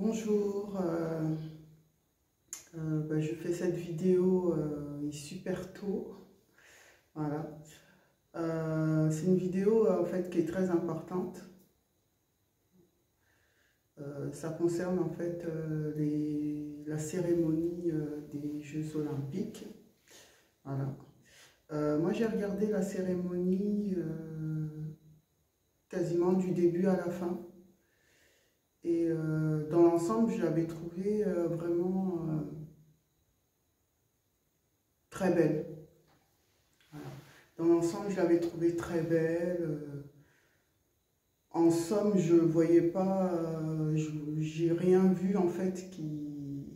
Bonjour, je fais cette vidéo super tôt, voilà. C'est une vidéo en fait qui est très importante. Ça concerne en fait la cérémonie des Jeux Olympiques, voilà. Moi j'ai regardé la cérémonie quasiment du début à la fin. Et dans l'ensemble, je l'avais trouvée vraiment très belle. Voilà. Dans l'ensemble, je l'avais trouvée très belle. En somme, je voyais pas, j'ai rien vu en fait qui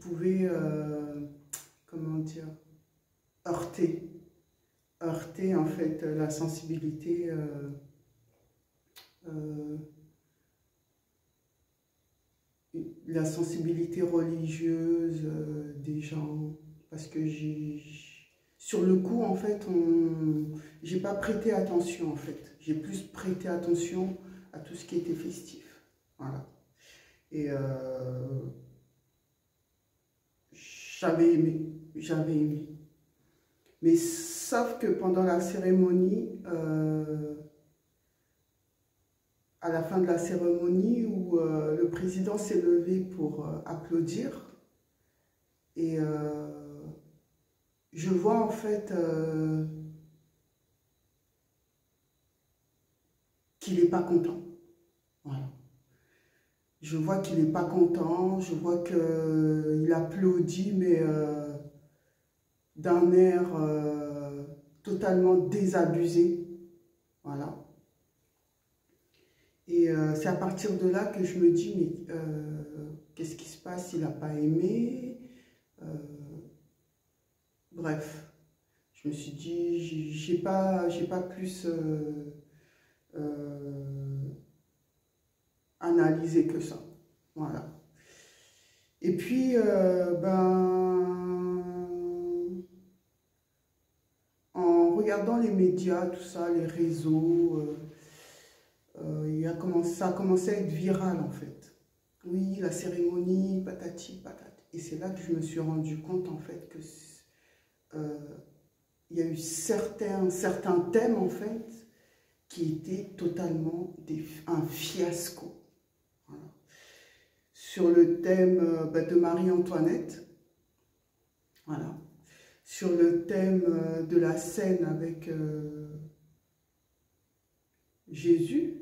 pouvait, comment dire, heurter en fait la sensibilité. La sensibilité religieuse des gens, parce que sur le coup en fait j'ai pas prêté attention en fait, j'ai plus prêté attention à tout ce qui était festif, voilà. Et j'avais aimé, mais sauf que pendant la cérémonie, à la fin de la cérémonie où le président s'est levé pour applaudir. Et je vois en fait qu'il n'est pas content. Voilà. Je vois qu'il n'est pas content, je vois qu'il applaudit, mais d'un air totalement désabusé. Voilà. Et c'est à partir de là que je me dis, mais qu'est-ce qui se passe? Il n'a pas aimé. Bref, je me suis dit, j'ai pas plus analysé que ça. Voilà. Et puis, en regardant les médias, tout ça, les réseaux, ça a commencé à être viral en fait. Oui, la cérémonie, patati, patati. Et c'est là que je me suis rendu compte en fait que il y a eu certains thèmes en fait qui étaient totalement un fiasco. Voilà. Sur le thème de Marie-Antoinette, voilà. Sur le thème de la scène avec Jésus,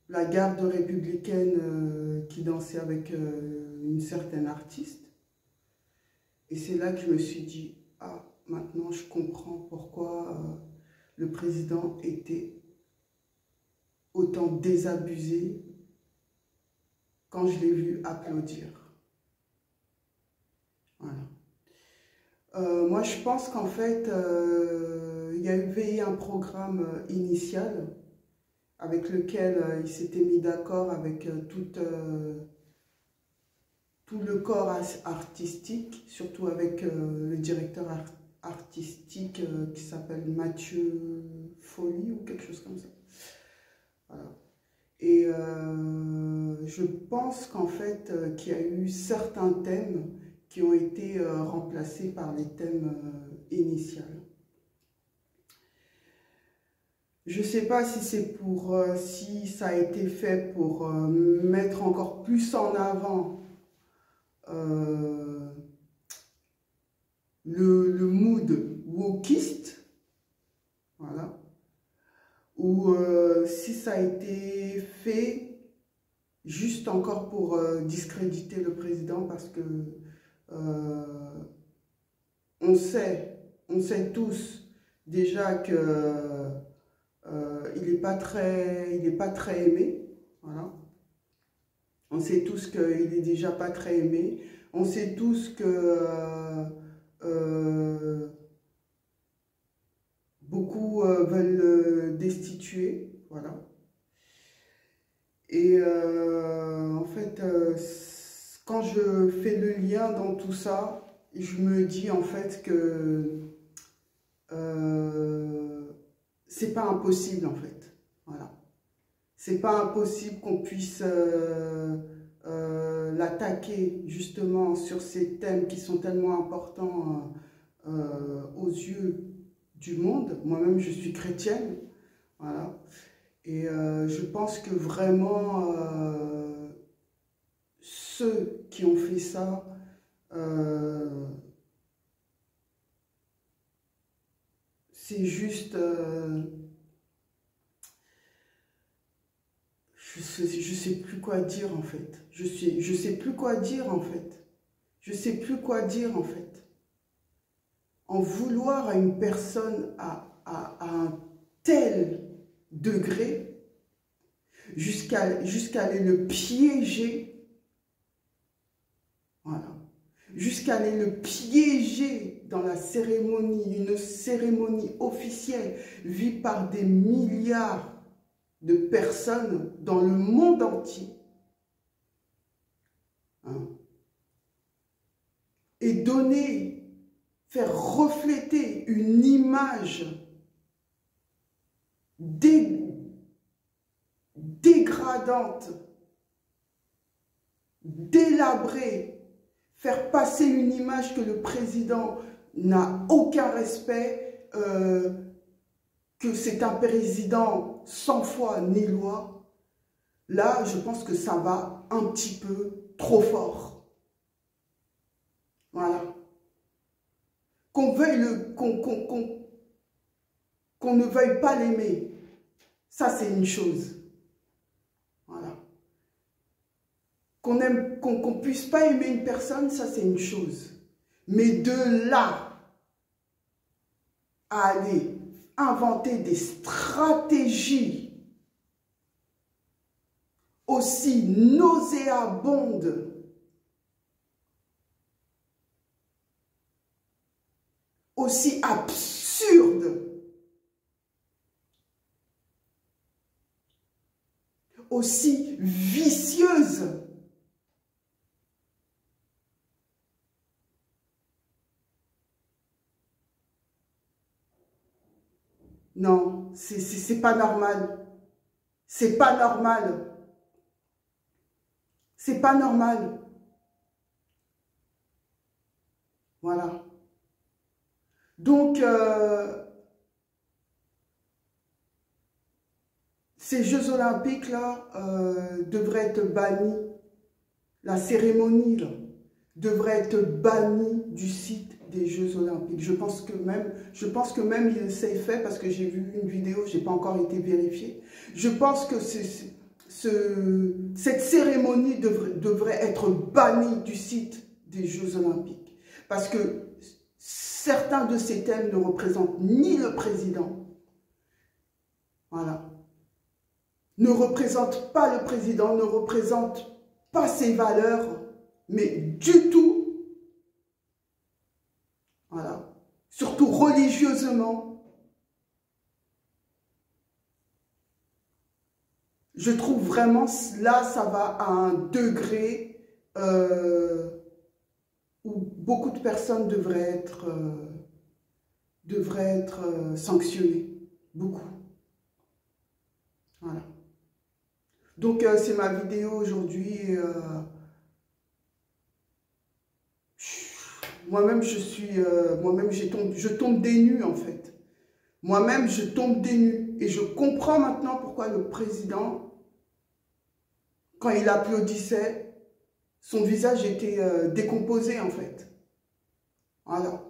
la garde républicaine qui dansait avec une certaine artiste. Et c'est là que je me suis dit, ah, maintenant je comprends pourquoi le président était autant désabusé quand je l'ai vu applaudir. Voilà. Moi, je pense qu'en fait, il y avait un programme initial avec lequel il s'était mis d'accord avec tout le corps artistique, surtout avec le directeur artistique qui s'appelle Mathieu Folly ou quelque chose comme ça. Voilà. Et je pense qu'en fait, qu'il y a eu certains thèmes qui ont été remplacés par les thèmes initiaux. Je ne sais pas si c'est si ça a été fait pour mettre encore plus en avant le mood wokiste, voilà, ou si ça a été fait juste encore pour discréditer le président, parce que on sait tous déjà que il n'est pas très aimé, voilà. On sait tous qu'il n'est déjà pas très aimé. On sait tous que beaucoup veulent le destituer, voilà. Et en fait, quand je fais le lien dans tout ça, je me dis en fait que c'est pas impossible en fait. Voilà. C'est pas impossible qu'on puisse l'attaquer justement sur ces thèmes qui sont tellement importants aux yeux du monde. Moi-même, je suis chrétienne. Voilà. Et je pense que vraiment, ceux qui ont fait ça, c'est juste... je sais plus quoi dire en fait. Je sais plus quoi dire en fait. Je sais plus quoi dire en fait. En vouloir à une personne à un tel degré, jusqu'à aller le piéger, voilà, jusqu'à aller le piéger dans la cérémonie, une cérémonie officielle vue par des milliards de personnes dans le monde entier. Hein. Et donner, faire refléter une image dégradante, délabrée, faire passer une image que le président n'a aucun respect, que c'est un président sans foi ni loi, là, je pense que ça va un petit peu trop fort. Voilà. Qu'on veuille qu'on ne veuille pas l'aimer, ça c'est une chose. Voilà. Qu'on puisse pas aimer une personne, ça c'est une chose. Mais de là à aller inventer des stratégies aussi nauséabondes, aussi absurdes, aussi vicieuses, non, c'est pas normal. C'est pas normal. C'est pas normal. Voilà. Donc, ces Jeux Olympiques-là devraient être bannis. La cérémonie là, devrait être bannie du site des Jeux Olympiques. Je pense que même il s'est fait parce que j'ai vu une vidéo, j'ai pas encore été vérifiée. Je pense que cette cérémonie devrait être bannie du site des Jeux Olympiques. Parce que certains de ces thèmes ne représentent ni le président, voilà, ne représentent pas le président, ne représentent pas ses valeurs, mais du tout. Voilà. Surtout religieusement. Je trouve vraiment, là, ça va à un degré où beaucoup de personnes devraient être sanctionnées. Beaucoup. Voilà. Donc, c'est ma vidéo aujourd'hui. Moi-même, je tombe des nues, en fait. Moi-même, je tombe des nues. Et je comprends maintenant pourquoi le président, quand il applaudissait, son visage était décomposé, en fait. Voilà.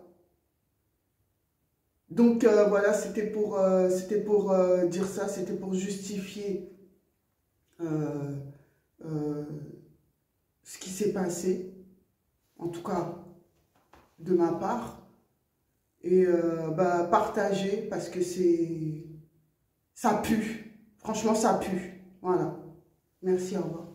Donc, voilà, c'était pour dire ça, c'était pour justifier ce qui s'est passé, en tout cas de ma part, et partager parce que ça pue, franchement ça pue, voilà, merci, au revoir.